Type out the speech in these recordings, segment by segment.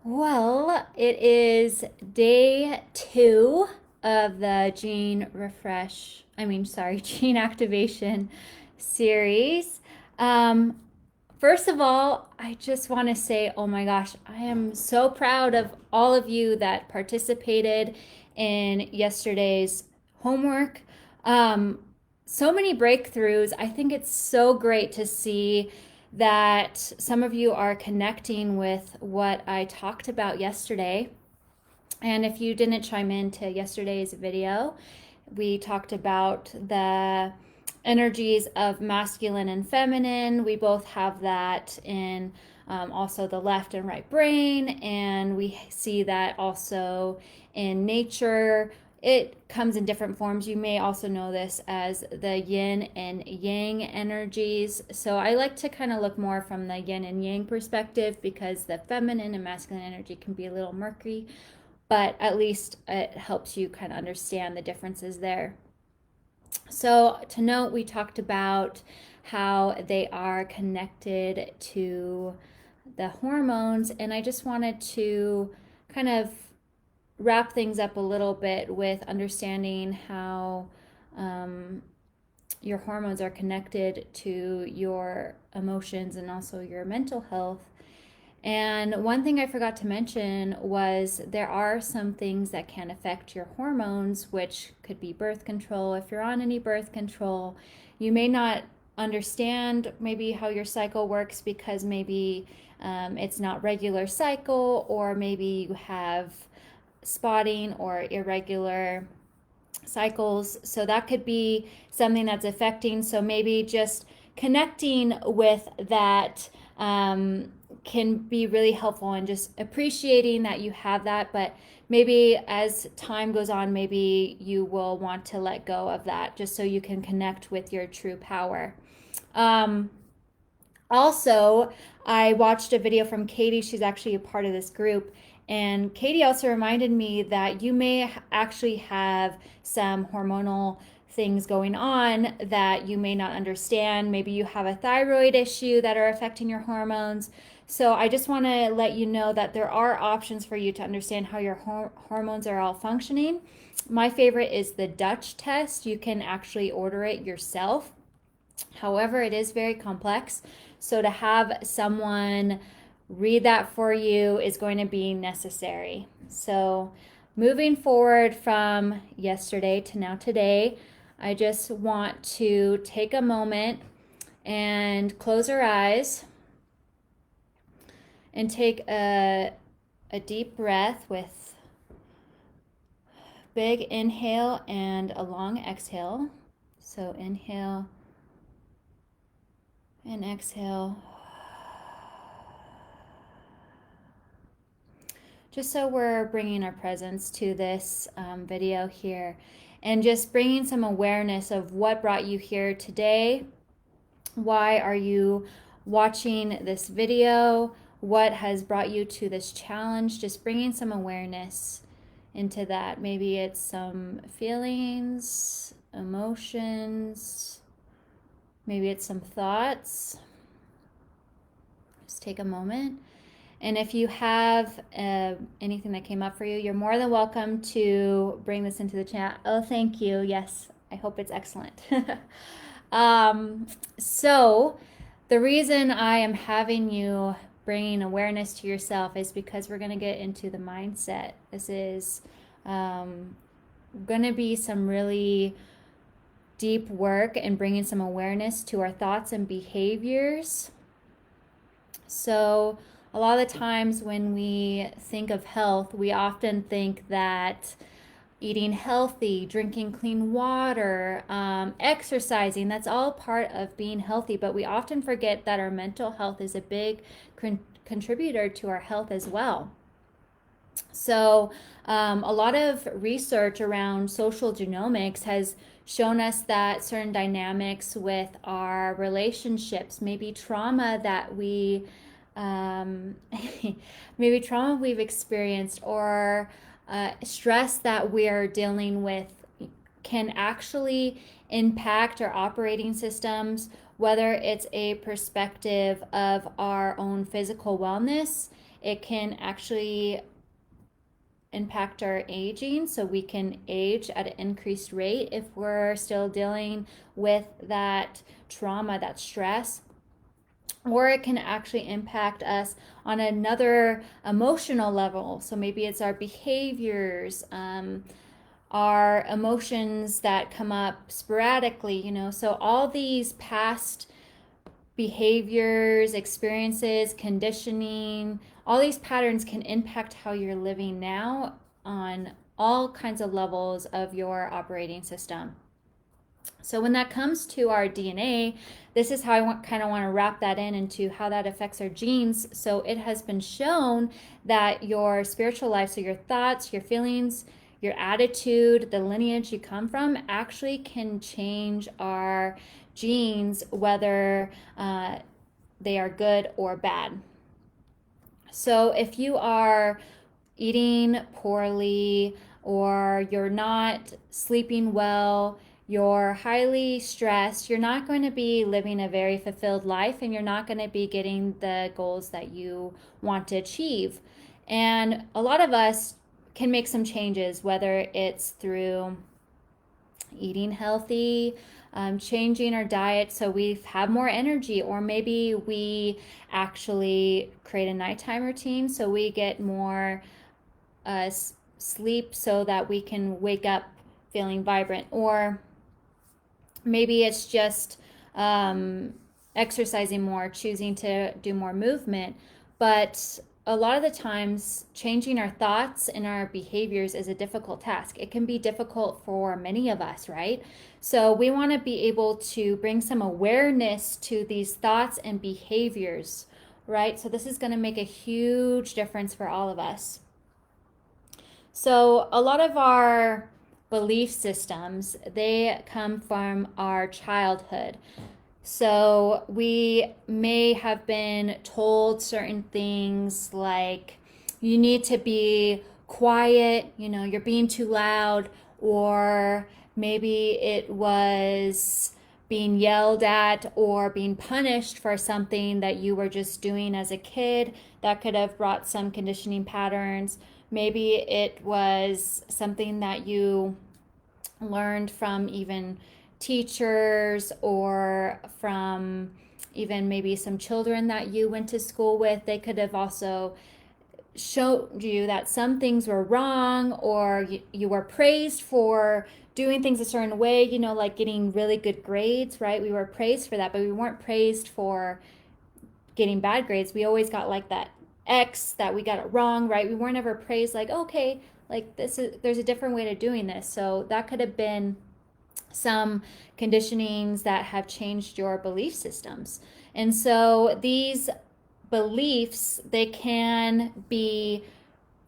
Well, it is day 2 of the gene refresh, gene activation series. Um, First of all, I just want to say, oh my gosh, I am so proud of all of you that participated in yesterday's homework. Um, so many breakthroughs. I think it's so great to see that some of you are connecting with what I talked about yesterday. And if you didn't chime into yesterday's video, we talked about the energies of masculine and feminine. We both have that in also the left and right brain, and we see that also in nature. It comes in different forms. You may also know this as the yin and yang energies. So I like to kind of look more from the yin and yang perspective because the feminine and masculine energy can be a little murky, but at least it helps you kind of understand the differences there. So, to note, we talked about how they are connected to the hormones, and I just wanted to kind of wrap things up a little bit with understanding how your hormones are connected to your emotions and also your mental health. And one thing I forgot to mention was there are some things that can affect your hormones, which could be birth control. If you're on any birth control, you may not understand maybe how your cycle works because maybe it's not regular cycle, or maybe you have spotting or irregular cycles. So that could be something that's affecting. So maybe just connecting with that can be really helpful, and just appreciating that you have that. But maybe as time goes on, maybe you will want to let go of that just so you can connect with your true power. Um, Also, I watched a video from Katie. She's actually a part of this group. And Katie also reminded me that you may actually have some hormonal things going on that you may not understand. Maybe you have a thyroid issue that are affecting your hormones. So I just want to let you know that there are options for you to understand how your hormones are all functioning. My favorite is the Dutch test. You can actually order it yourself. However, it is very complex. So to have someone read that for you is going to be necessary. So moving forward from yesterday to now today, I just want to take a moment and close our eyes and take a deep breath with big inhale and a long exhale. So inhale and exhale. Just so we're bringing our presence to this video here, and just bringing some awareness of what brought you here today. Why are you watching this video? What has brought you to this challenge? Just bringing some awareness into that. Maybe it's some feelings, emotions, maybe it's some thoughts. Just take a moment. And if you have anything that came up for you, you're more than welcome to bring this into the chat. Oh, thank you. Yes, I hope it's excellent. So the reason I am having you bringing awareness to yourself is because we're going to get into the mindset. This is going to be some really deep work and bringing some awareness to our thoughts and behaviors. So a lot of the times when we think of health, we often think that eating healthy, drinking clean water, exercising, that's all part of being healthy. But we often forget that our mental health is a big contributor to our health as well. So a lot of research around social genomics has shown us that certain dynamics with our relationships, maybe trauma that we maybe trauma we've experienced, or stress that we're dealing with, can actually impact our operating systems, whether it's a perspective of our own physical wellness. it can actually impact our aging, so we can age at an increased rate if we're still dealing with that trauma, that stress. Or it can actually impact us on another emotional level. So maybe it's our behaviors, our emotions that come up sporadically, So all these past behaviors, experiences, conditioning, all these patterns can impact how you're living now on all kinds of levels of your operating system. So when that comes to our DNA, this is how I kind of want to wrap that into how that affects our genes. So it has been shown that your spiritual life, so your thoughts, your feelings, your attitude, the lineage you come from, actually can change our genes, whether they are good or bad. So if you are eating poorly, or you're not sleeping well, you're highly stressed, you're not going to be living a very fulfilled life, and you're not going to be getting the goals that you want to achieve. And a lot of us can make some changes, whether it's through eating healthy, changing our diet so we have more energy, or maybe we actually create a nighttime routine so we get more sleep so that we can wake up feeling vibrant. Or maybe it's just exercising more, choosing to do more movement. But a lot of the times, changing our thoughts and our behaviors is a difficult task. It can be difficult for many of us, right? So we want to be able to bring some awareness to these thoughts and behaviors, right? So this is going to make a huge difference for all of us. So a lot of our belief systems, they come from our childhood. So we may have been told certain things like, you need to be quiet, you're being too loud, or maybe it was being yelled at or being punished for something that you were just doing as a kid that could have brought some conditioning patterns. Maybe it was something that you learned from even teachers, or from even maybe some children that you went to school with. They could have also showed you that some things were wrong, or you were praised for doing things a certain way, like getting really good grades, right? We were praised for that, but we weren't praised for getting bad grades. We always got like that X that we got it wrong, right? We weren't ever praised like, okay, like there's a different way to doing this. So that could have been some conditionings that have changed your belief systems. And so these beliefs, they can be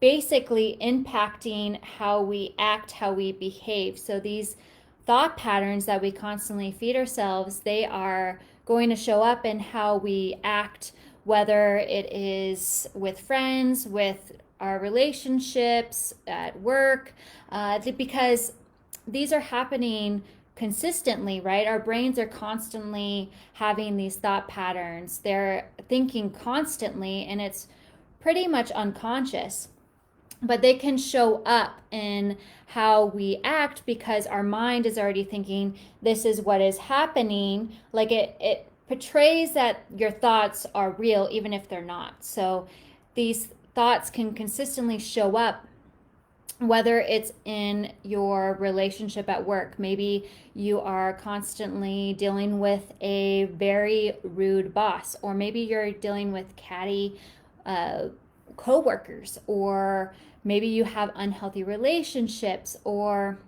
basically impacting how we act, how we behave. So these thought patterns that we constantly feed ourselves, they are going to show up in how we act, whether it is with friends, with our relationships, at work, because these are happening consistently, right? Our brains are constantly having these thought patterns. They're thinking constantly, and it's pretty much unconscious. But they can show up in how we act because our mind is already thinking this is what is happening. Like it portrays that your thoughts are real even if they're not. So these thoughts can consistently show up, whether it's in your relationship at work. Maybe you are constantly dealing with a very rude boss, or maybe you're dealing with catty coworkers, or maybe you have unhealthy relationships, or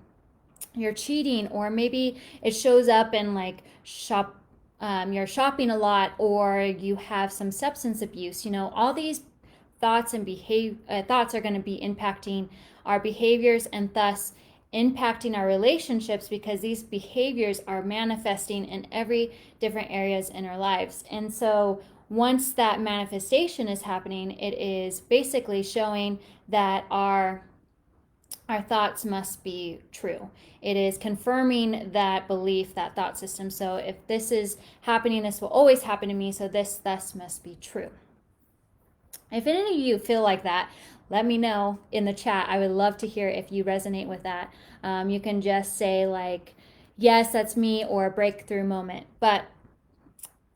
you're cheating, or maybe it shows up in like you're shopping a lot, or you have some substance abuse. All these thoughts and thoughts are going to be impacting our behaviors, and thus impacting our relationships, because these behaviors are manifesting in every different areas in our lives. And so once that manifestation is happening, it is basically showing that our thoughts must be true. It is confirming that belief, that thought system. So if this is happening, this will always happen to me, so this thus must be true. If any of you feel like that, let me know in the chat. I would love to hear if you resonate with that. You can just say, like, yes, that's me, or a breakthrough moment. But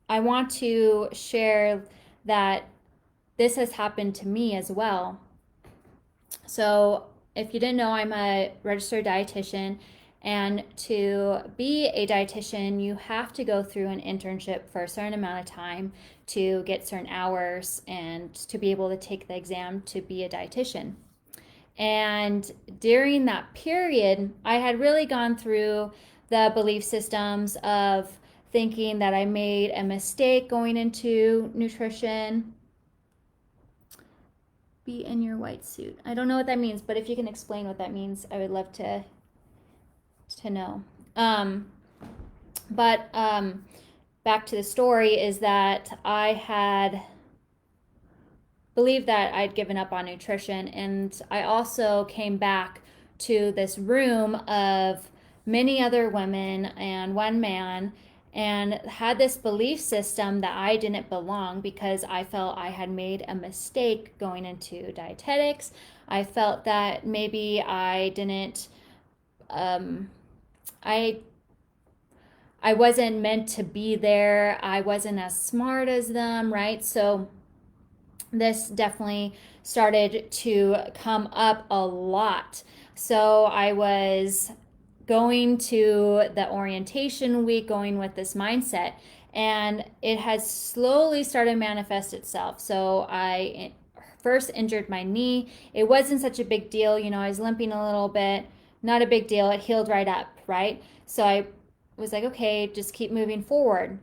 I want to share that this has happened to me as well. So, if you didn't know, I'm a registered dietitian. And to be a dietitian, you have to go through an internship for a certain amount of time to get certain hours and to be able to take the exam to be a dietitian. And during that period, I had really gone through the belief systems of thinking that I made a mistake going into nutrition. Be in your white suit. I don't know what that means, but if you can explain what that means, I would love to know. But back to the story is that I had believed that I'd given up on nutrition, and I also came back to this room of many other women and one man, and had this belief system that I didn't belong because I felt I had made a mistake going into dietetics. I felt that maybe I didn't I wasn't meant to be there. I wasn't as smart as them, right? So this definitely started to come up a lot. So I was going to the orientation week, going with this mindset, and it has slowly started to manifest itself. So I first injured my knee. It wasn't such a big deal. I was limping a little bit. Not a big deal. It healed right up, right? So I was like, okay, just keep moving forward.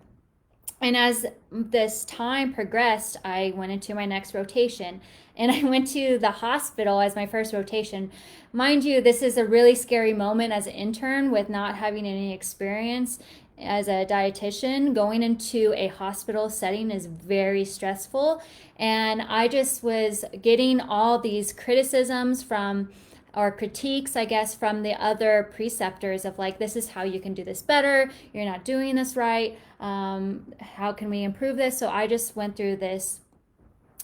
And as this time progressed, I went into my next rotation, and I went to the hospital as my first rotation. Mind you, this is a really scary moment as an intern with not having any experience as a dietitian. Going into a hospital setting is very stressful, and I just was getting all these criticisms from, or critiques, I guess, from the other preceptors of like, this is how you can do this better. You're not doing this right. How can we improve this? So I just went through this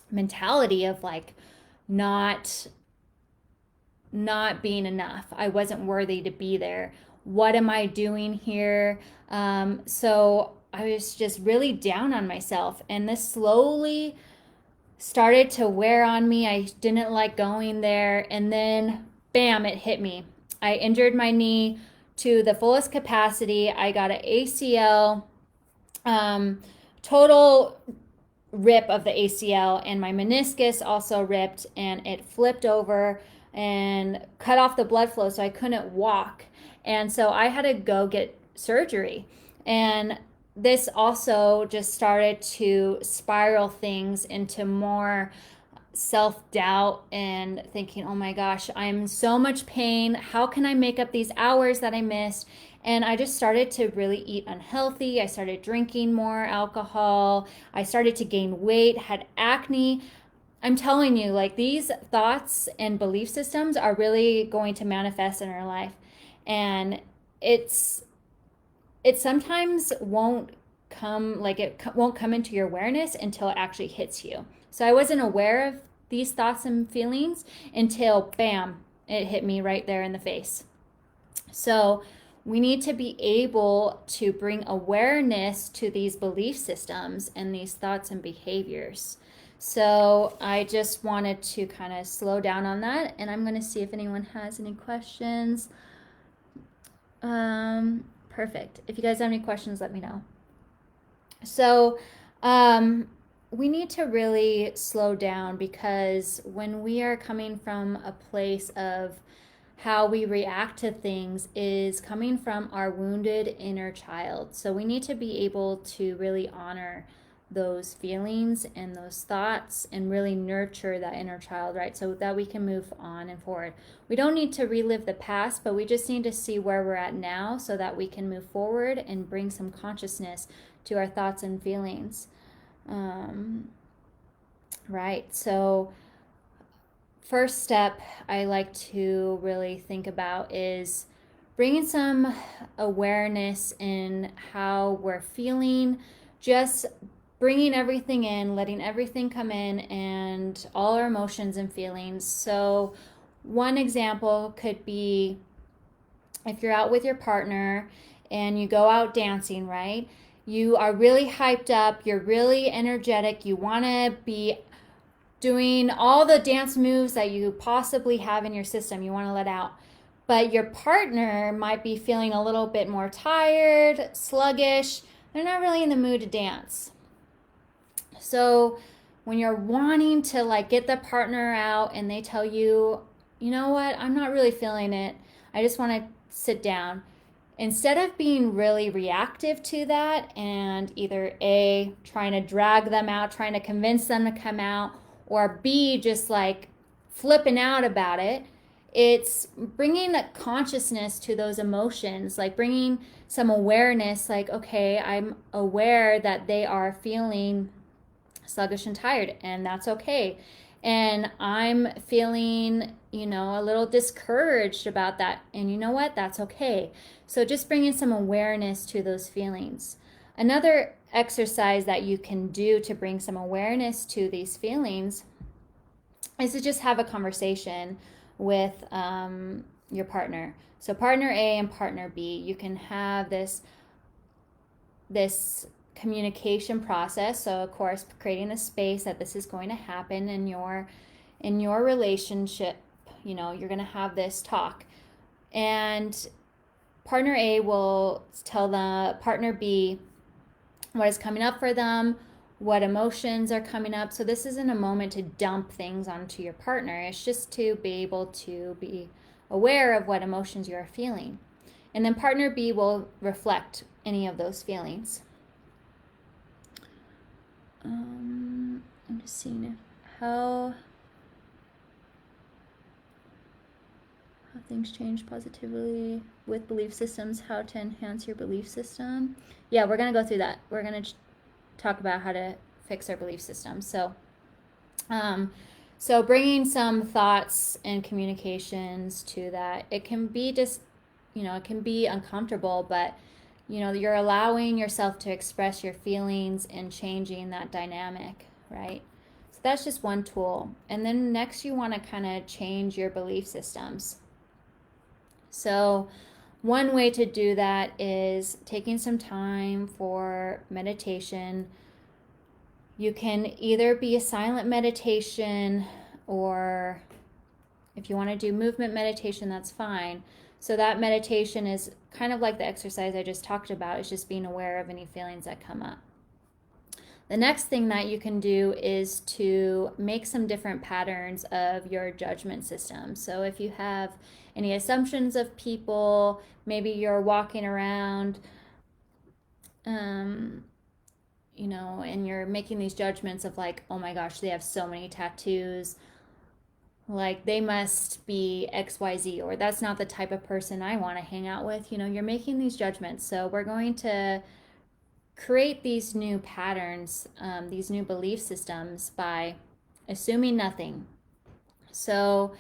mentality of like not being enough. I wasn't worthy to be there. What am I doing here? So I was just really down on myself, and this slowly started to wear on me. I didn't like going there, and then bam, it hit me. I injured my knee to the fullest capacity. I got an ACL, total rip of the ACL, and my meniscus also ripped, and it flipped over and cut off the blood flow, so I couldn't walk. And so I had to go get surgery. And this also just started to spiral things into more self-doubt and thinking, oh my gosh, I'm in so much pain. How can I make up these hours that I missed? And I just started to really eat unhealthy. I started drinking more alcohol. I started to gain weight, had acne. I'm telling you, like, these thoughts and belief systems are really going to manifest in our life. And it sometimes won't come, like, it won't come into your awareness until it actually hits you. So I wasn't aware of these thoughts and feelings until bam, it hit me right there in the face. So we need to be able to bring awareness to these belief systems and these thoughts and behaviors. So I just wanted to kind of slow down on that, and I'm going to see if anyone has any questions. Perfect. If you guys have any questions, let me know. So we need to really slow down, because when we are coming from a place of how we react to things is coming from our wounded inner child. So we need to be able to really honor those feelings and those thoughts and really nurture that inner child, right? So that we can move on and forward. We don't need to relive the past, but we just need to see where we're at now so that we can move forward and bring some consciousness to our thoughts and feelings. Right. So first step I like to really think about is bringing some awareness in how we're feeling, just bringing everything in, letting everything come in, and all our emotions and feelings. So one example could be if you're out with your partner and you go out dancing, right? You are really hyped up, you're really energetic, you want to be doing all the dance moves that you possibly have in your system, you want to let out. But your partner might be feeling a little bit more tired, sluggish, they're not really in the mood to dance. So when you're wanting to like get the partner out and they tell you, you know what, I'm not really feeling it, I just want to sit down. Instead of being really reactive to that and either A, trying to drag them out, trying to convince them to come out, or B, just like flipping out about it, it's bringing that consciousness to those emotions, like bringing some awareness, like, okay, I'm aware that they are feeling sluggish and tired, and that's okay. And I'm feeling, a little discouraged about that. And you know what? That's okay. So just bringing some awareness to those feelings. Another exercise that you can do to bring some awareness to these feelings is to just have a conversation with your partner. So partner A and partner B, you can have this communication process. So of course, creating the space that this is going to happen in your relationship. You're going to have this talk, and partner A will tell the partner B what is coming up for them, what emotions are coming up. So this isn't a moment to dump things onto your partner. It's just to be able to be aware of what emotions you are feeling. And then partner B will reflect any of those feelings. I'm just seeing how things change positively with belief systems, how to enhance your belief system. Yeah, we're going to go through that. We're going to talk about how to fix our belief system. So bringing some thoughts and communications to that, it can be just, it can be uncomfortable, but you're allowing yourself to express your feelings and changing that dynamic, right? So that's just one tool. And then next you want to kind of change your belief systems. So one way to do that is taking some time for meditation. You can either be a silent meditation, or if you want to do movement meditation, that's fine. So that meditation is kind of like the exercise I just talked about. It's just being aware of any feelings that come up. The next thing that you can do is to make some different patterns of your judgment system. So if you have any assumptions of people, maybe you're walking around, and you're making these judgments of like, oh my gosh, they have so many tattoos, like they must be XYZ, or that's not the type of person I want to hang out with. You're making these judgments. So we're going to create these new patterns, these new belief systems by assuming nothing. So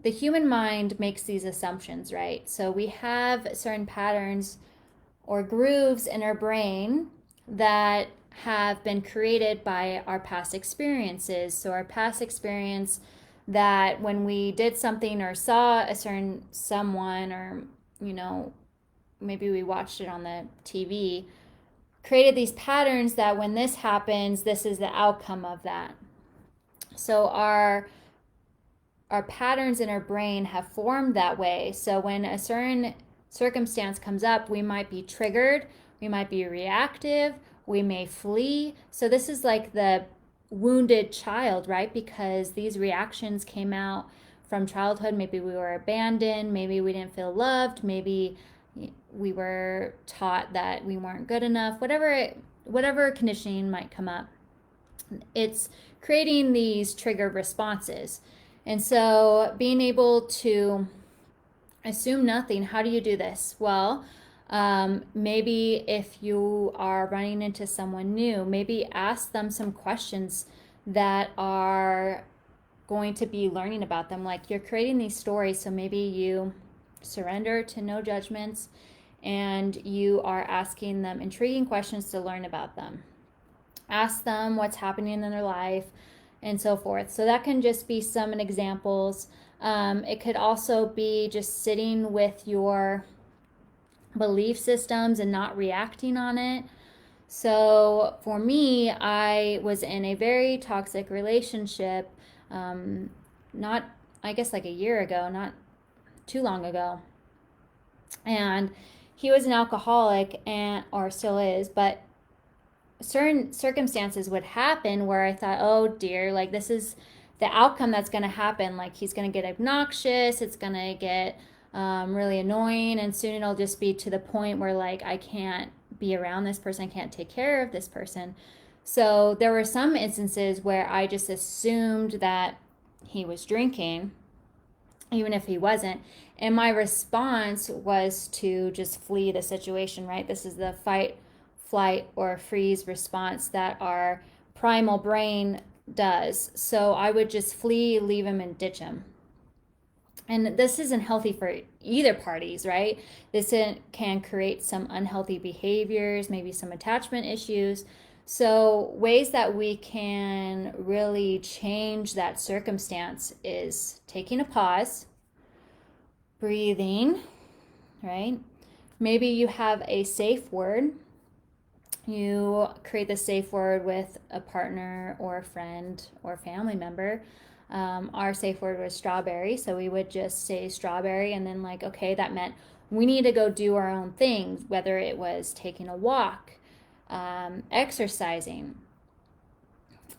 the human mind makes these assumptions, right? So we have certain patterns or grooves in our brain that have been created by our past experiences. So our past experience that when we did something or saw a certain someone, or maybe we watched it on the TV, created these patterns that when this happens, this is the outcome of that. So our patterns in our brain have formed that way. So when a certain circumstance comes up, we might be triggered, we might be reactive, we may flee. So this is like the wounded child, right? Because these reactions came out from childhood. Maybe we were abandoned, maybe we didn't feel loved, maybe we were taught that we weren't good enough, whatever conditioning might come up. It's creating these trigger responses. And so being able to assume nothing, how do you do this? Well, maybe if you are running into someone new, maybe ask them some questions that are going to be learning about them. Like you're creating these stories, so maybe you surrender to no judgments and you are asking them intriguing questions to learn about them. Ask them what's happening in their life and so forth. So that can just be some examples. It could also be just sitting with your belief systems and not reacting on it. So for me, I was in a very toxic relationship, not, I guess, like a year ago, not too long ago. And he was an alcoholic, and or still is, but certain circumstances would happen where I thought, oh dear, like this is the outcome that's going to happen. Like he's going to get obnoxious, it's going to get really annoying, and soon it'll just be to the point where like I can't be around this person, I can't take care of this person. So there were some instances where I just assumed that he was drinking, even if he wasn't. And my response was to just flee the situation, right? This is the fight, flight, or freeze response that our primal brain does. So I would just flee, leave him, and ditch him. And this isn't healthy for either parties, right? This can create some unhealthy behaviors, maybe some attachment issues. So, ways that we can really change that circumstance is taking a pause, breathing, right? Maybe you have a safe word. You create the safe word with a partner or a friend or family member. Our safe word was strawberry, so we would just say strawberry, and then like, okay, that meant we need to go do our own things, whether it was taking a walk, exercising.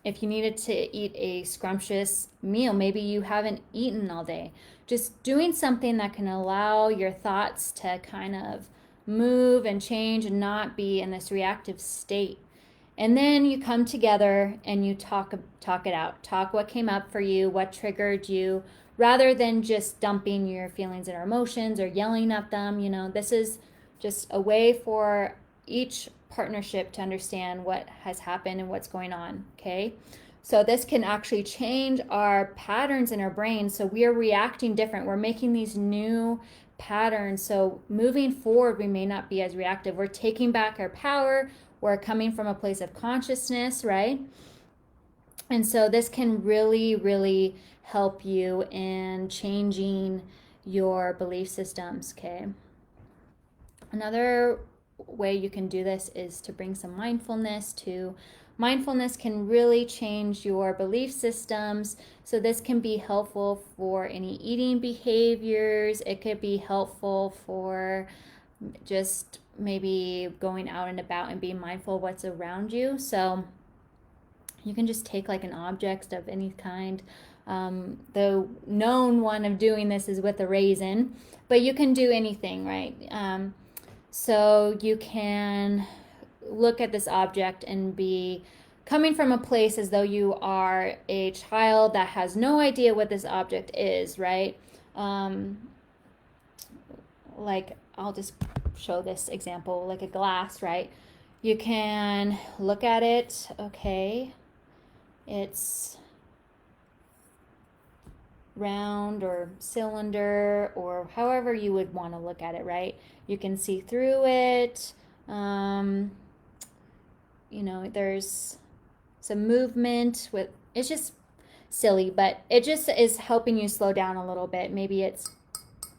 If you needed to eat a scrumptious meal, maybe you haven't eaten all day, just doing something that can allow your thoughts to kind of move and change and not be in this reactive state. And then you come together and you talk it out. Talk what came up for you, what triggered you, rather than just dumping your feelings and emotions or yelling at them. You know, this is just a way for each partnership to understand what has happened and what's going on, okay? So this can actually change our patterns in our brain. So we are reacting different. We're making these new patterns. So moving forward, we may not be as reactive. We're taking back our power. We're coming from a place of consciousness, right? And so this can really, really help you in changing your belief systems, okay? Another way you can do this is to bring some mindfulness to. Mindfulness can really change your belief systems. So this can be helpful for any eating behaviors. It could be helpful for just maybe going out and about and being mindful of what's around you. So you can just take like an object of any kind. The known one of doing this is with a raisin, but you can do anything, right? So you can look at this object and be coming from a place as though you are a child that has no idea what this object is, right? Like, I'll just show this example, like a glass, right? You can look at it, okay, it's round or cylinder or however you would want to look at it, right? You can see through it. You know, there's some movement with, it's just silly, but it just is helping you slow down a little bit. Maybe it's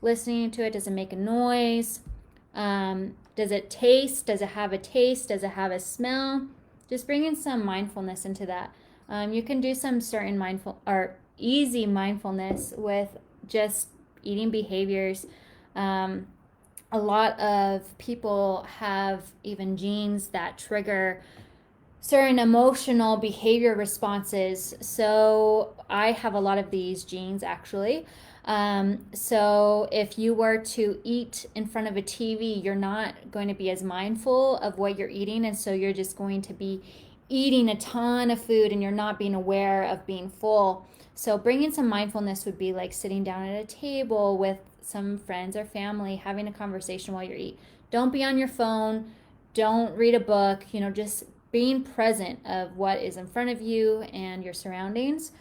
listening to it. Does it make a noise? Does it taste? Does it have a taste? Does it have a smell? Just bringing some mindfulness into that. You can do some certain mindful or easy mindfulness with just eating behaviors. A lot of people have even genes that trigger certain emotional behavior responses. So I have a lot of these genes actually. So if you were to eat in front of a TV, you're not going to be as mindful of what you're eating. And so you're just going to be eating a ton of food and you're not being aware of being full. So bringing some mindfulness would be like sitting down at a table with some friends or family, having a conversation while you eat. Don't be on your phone. Don't read a book. You know, just being present of what is in front of you and your surroundings.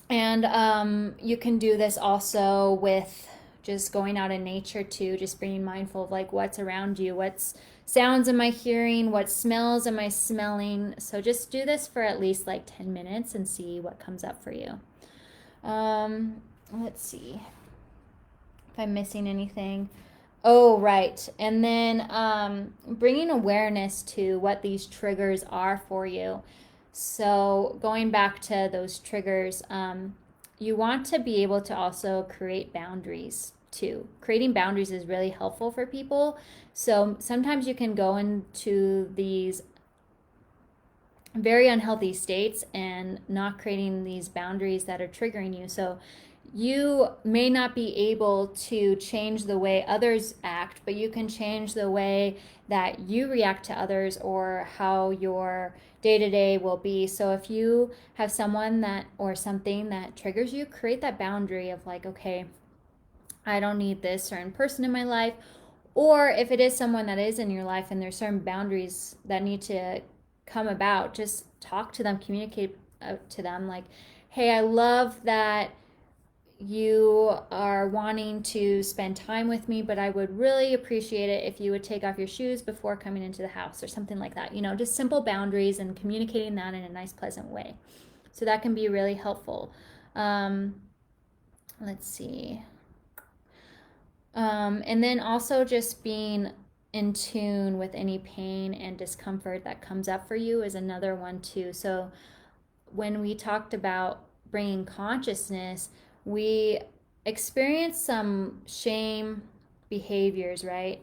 And you can do this also with just going out in nature too, just being mindful of like what's around you, what's sounds am I hearing, what smells am I smelling. So just do this for at least like 10 minutes and see what comes up for you. Let's see if I'm missing anything. Oh, right. And then bringing awareness to what these triggers are for you. So going back to those triggers, you want to be able to also create boundaries too. Creating boundaries is really helpful for people. So sometimes you can go into these very unhealthy states and not creating these boundaries that are triggering you. So you may not be able to change the way others act, but you can change the way that you react to others or how your day-to-day will be. So if you have someone that or something that triggers you, create that boundary of like, okay, I don't need this certain person in my life. Or if it is someone that is in your life and there's certain boundaries that need to come about, just talk to them, communicate to them like, hey, I love that you are wanting to spend time with me, but I would really appreciate it if you would take off your shoes before coming into the house or something like that. Just simple boundaries and communicating that in a nice, pleasant way. So that can be really helpful. Let's see. And then also just being in tune with any pain and discomfort that comes up for you is another one too. So when we talked about bringing consciousness, we experience some shame behaviors, right?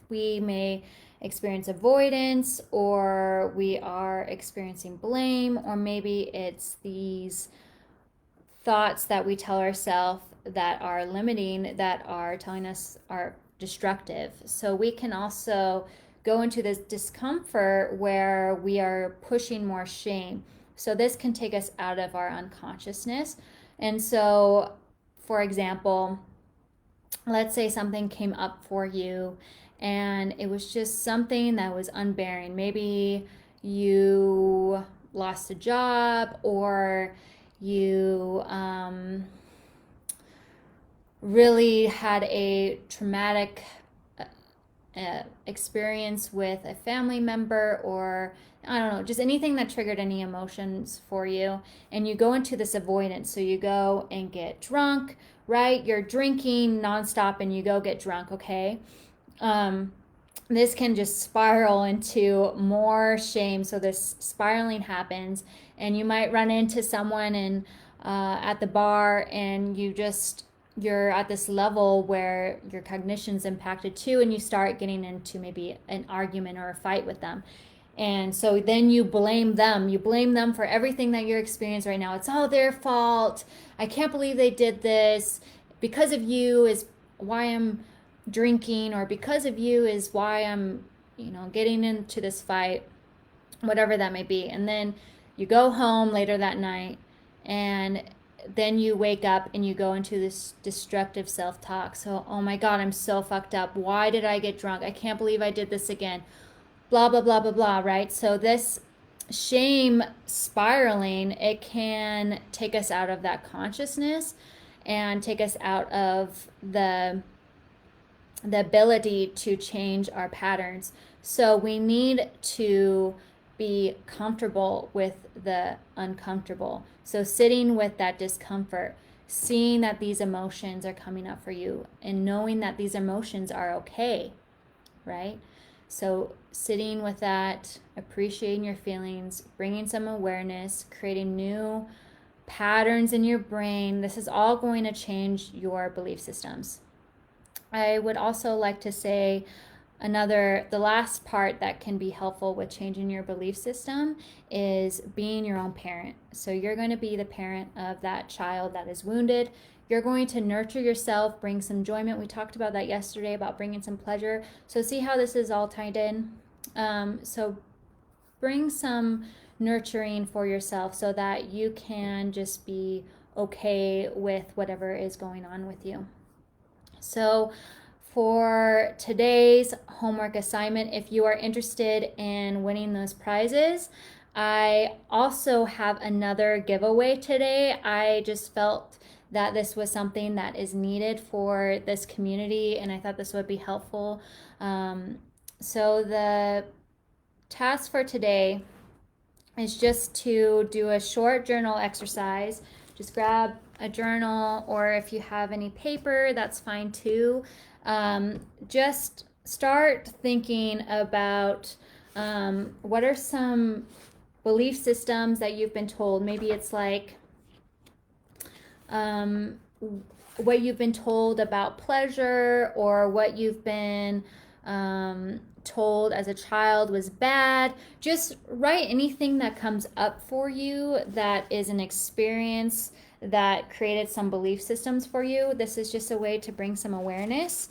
We may experience avoidance, or we are experiencing blame, or maybe it's these thoughts that we tell ourselves that are limiting, that are telling us are destructive. So we can also go into this discomfort where we are pushing more shame. So this can take us out of our unconsciousness. And so, for example, let's say something came up for you and it was just something that was unbearing. Maybe you lost a job, or you really had a traumatic experience with a family member, or I don't know, just anything that triggered any emotions for you, and you go into this avoidance. So you go and get drunk, right? You're drinking nonstop and you go get drunk, okay? This can just spiral into more shame. So this spiraling happens, and you might run into someone at the bar, and you're at this level where your cognition's impacted too, and you start getting into maybe an argument or a fight with them. And so then you blame them. You blame them for everything that you're experiencing right now. It's all their fault. I can't believe they did this. Because of you is why I'm drinking, or because of you is why I'm, getting into this fight, whatever that may be. And then you go home later that night, and then you wake up and you go into this destructive self-talk. So, oh my God, I'm so fucked up. Why did I get drunk? I can't believe I did this again. Blah, blah, blah, blah, blah, right? So this shame spiraling, it can take us out of that consciousness and take us out of the ability to change our patterns. So we need to be comfortable with the uncomfortable. So sitting with that discomfort, seeing that these emotions are coming up for you, and knowing that these emotions are okay, right? So sitting with that, appreciating your feelings, bringing some awareness, creating new patterns in your brain. This is all going to change your belief systems. I would also like to say the last part that can be helpful with changing your belief system is being your own parent. So you're going to be the parent of that child that is wounded. You're going to nurture yourself, bring some enjoyment. We talked about that yesterday, about bringing some pleasure. So see how this is all tied in. So bring some nurturing for yourself so that you can just be okay with whatever is going on with you. So for today's homework assignment, if you are interested in winning those prizes, I also have another giveaway today. I just felt that this was something that is needed for this community, and I thought this would be helpful. So the task for today is just to do a short journal exercise. Just grab a journal, or if you have any paper, that's fine too. Just start thinking about what are some belief systems that you've been told. Maybe it's like what you've been told about pleasure, or what you've been told as a child was bad. Just write anything that comes up for you that is an experience that created some belief systems for you. This is just a way to bring some awareness.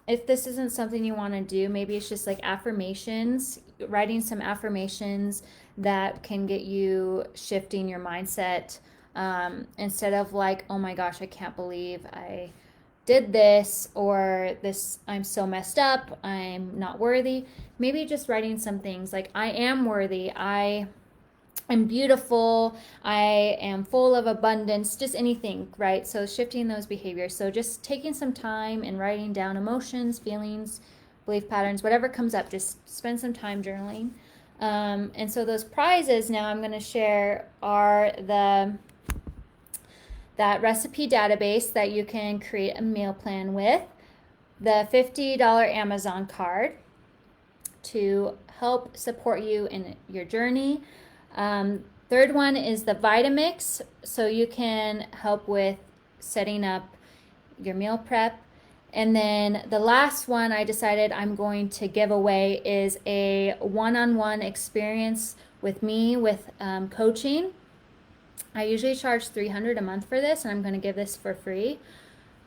If this isn't something you want to do, maybe it's just like affirmations, writing some affirmations that can get you shifting your mindset, instead of like, oh my gosh, I can't believe I did this, or this, I'm so messed up, I'm not worthy. Maybe just writing some things like, I am worthy, I am beautiful, I am full of abundance, just anything, right? So shifting those behaviors. So just taking some time and writing down emotions, feelings, belief patterns, whatever comes up, just spend some time journaling. And so those prizes now I'm going to share are that recipe database that you can create a meal plan with, the $50 Amazon card to help support you in your journey. Third one is the Vitamix, so you can help with setting up your meal prep. And then the last one I decided I'm going to give away is a one-on-one experience with me with coaching. I usually charge $300 a month for this, and I'm going to give this for free.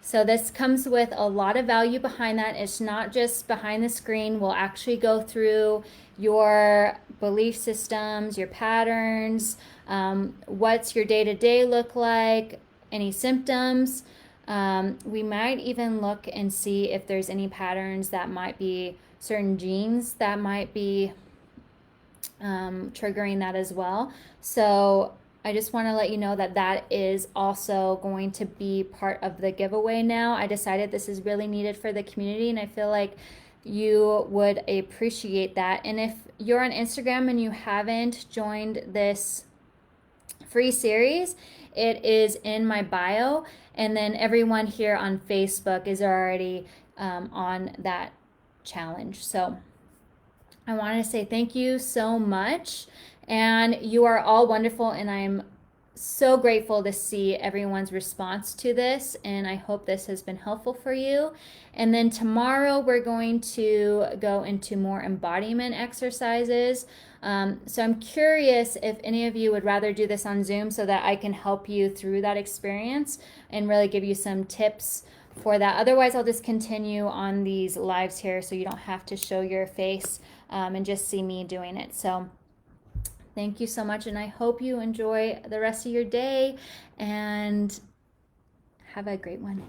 So this comes with a lot of value behind that. It's not just behind the screen. We'll actually go through your belief systems, your patterns, what's your day-to-day look like, any symptoms. We might even look and see if there's any patterns that might be certain genes that might be triggering that as well. So I just want to let you know that that is also going to be part of the giveaway now. I decided this is really needed for the community, and I feel like you would appreciate that. And if you're on Instagram and you haven't joined this free series, it is in my bio. And then everyone here on Facebook is already on that challenge. So I want to say thank you so much. And you are all wonderful, and I'm so grateful to see everyone's response to this, and I hope this has been helpful for you. And then tomorrow we're going to go into more embodiment exercises. So I'm curious if any of you would rather do this on Zoom so that I can help you through that experience and really give you some tips for that. Otherwise, I'll just continue on these lives here so you don't have to show your face and just see me doing it. So thank you so much, and I hope you enjoy the rest of your day and have a great one.